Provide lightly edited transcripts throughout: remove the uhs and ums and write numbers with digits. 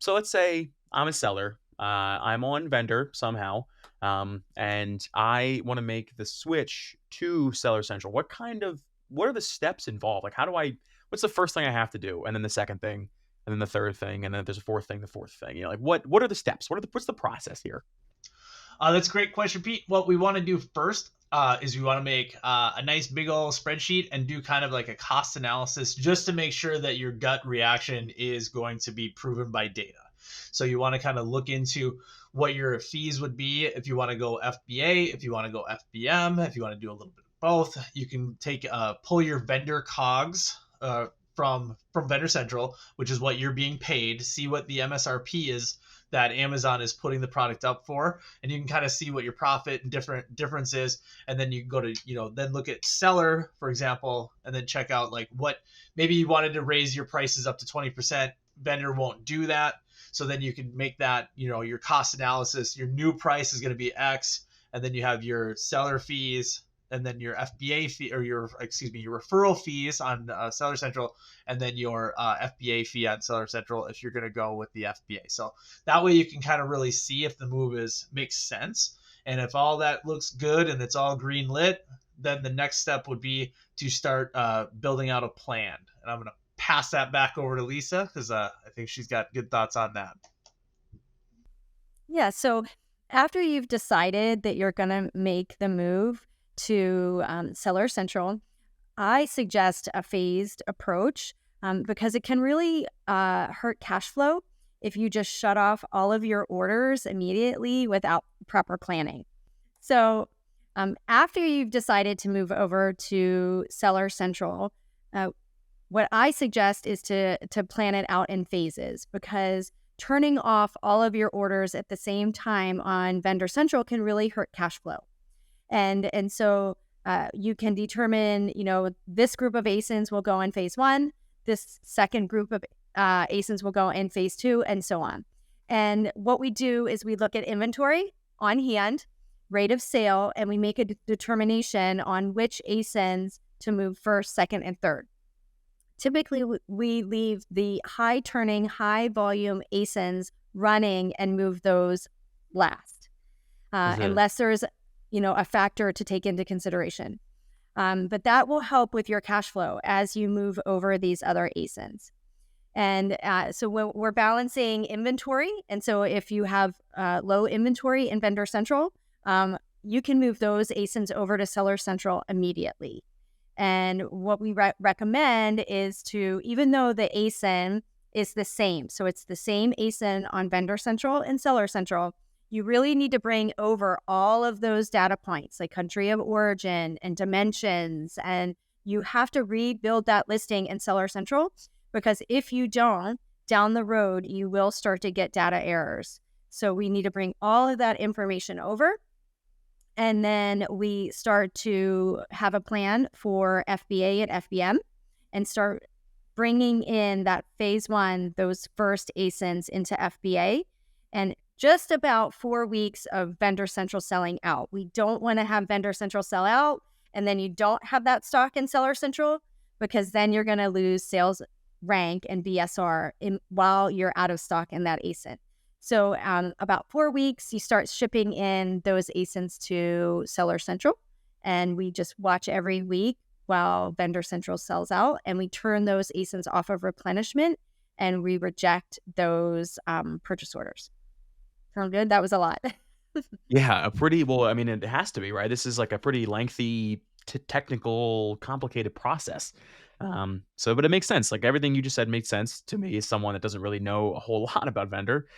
So let's say I'm a seller. I'm on vendor somehow, and I want to make the switch to Seller Central. What are the steps involved? Like, what's the first thing I have to do? And then the second thing, and then the third thing, and then if there's a fourth thing, the fourth thing. Like what are the steps? What's the process here? That's a great question, Pete. What we want to do first is we want to make a nice big old spreadsheet and do kind of like a cost analysis just to make sure that your gut reaction is going to be proven by data. So you want to kind of look into what your fees would be if you want to go FBA, if you want to go FBM, if you want to do a little bit of both. You can pull your vendor COGS from Vendor Central, which is what you're being paid, see what the MSRP is that Amazon is putting the product up for, and you can kind of see what your profit and difference is, and then you can go to then look at seller, for example, and then check out like what maybe you wanted to raise your prices up to 20%. Vendor won't do that, so then you can make that your cost analysis. Your new price is going to be X, and then you have your seller fees, and then your FBA fee, or your referral fees on Seller Central, and then your FBA fee on Seller Central if you're going to go with the FBA. So that way you can kind of really see if the move makes sense, and if all that looks good and it's all green lit, then the next step would be to start building out a plan. And I'm going to pass that back over to Lisa because I think she's got good thoughts on that. Yeah. So after you've decided that you're going to make the move to Seller Central, I suggest a phased approach because it can really hurt cash flow if you just shut off all of your orders immediately without proper planning. So after you've decided to move over to Seller Central, what I suggest is to plan it out in phases, because turning off all of your orders at the same time on Vendor Central can really hurt cash flow. And so you can determine, this group of ASINs will go in phase 1, this second group of ASINs will go in phase 2, and so on. And what we do is we look at inventory on hand, rate of sale, and we make a determination on which ASINs to move first, second, and third. Typically, we leave the high turning, high volume ASINs running and move those last, unless there's a factor to take into consideration. But that will help with your cash flow as you move over these other ASINs. And so we're balancing inventory. And so if you have low inventory in Vendor Central, you can move those ASINs over to Seller Central immediately. And what we recommend is to, even though the ASIN is the same, so it's the same ASIN on Vendor Central and Seller Central, you really need to bring over all of those data points, like country of origin and dimensions, and you have to rebuild that listing in Seller Central, because if you don't, down the road, you will start to get data errors. So we need to bring all of that information over, and then we start to have a plan for FBA and FBM and start bringing in that phase 1, those first ASINs into FBA, and just about 4 weeks of Vendor Central selling out. We don't want to have Vendor Central sell out and then you don't have that stock in Seller Central, because then you're going to lose sales rank and BSR while you're out of stock in that ASIN. So about 4 weeks, you start shipping in those ASINs to Seller Central, and we just watch every week while Vendor Central sells out, and we turn those ASINs off of replenishment, and we reject those purchase orders. Sound good? That was a lot. Yeah, I mean, it has to be, right? This is like a pretty lengthy, technical, complicated process. But it makes sense. Like everything you just said makes sense to me as someone that doesn't really know a whole lot about vendor.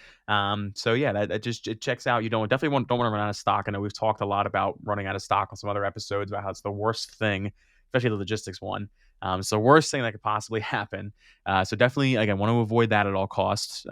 So yeah, that just it checks out. You don't want to run out of stock. I know we've talked a lot about running out of stock on some other episodes about how it's the worst thing, especially the logistics one. It's the worst thing that could possibly happen. So definitely, again, want to avoid that at all costs.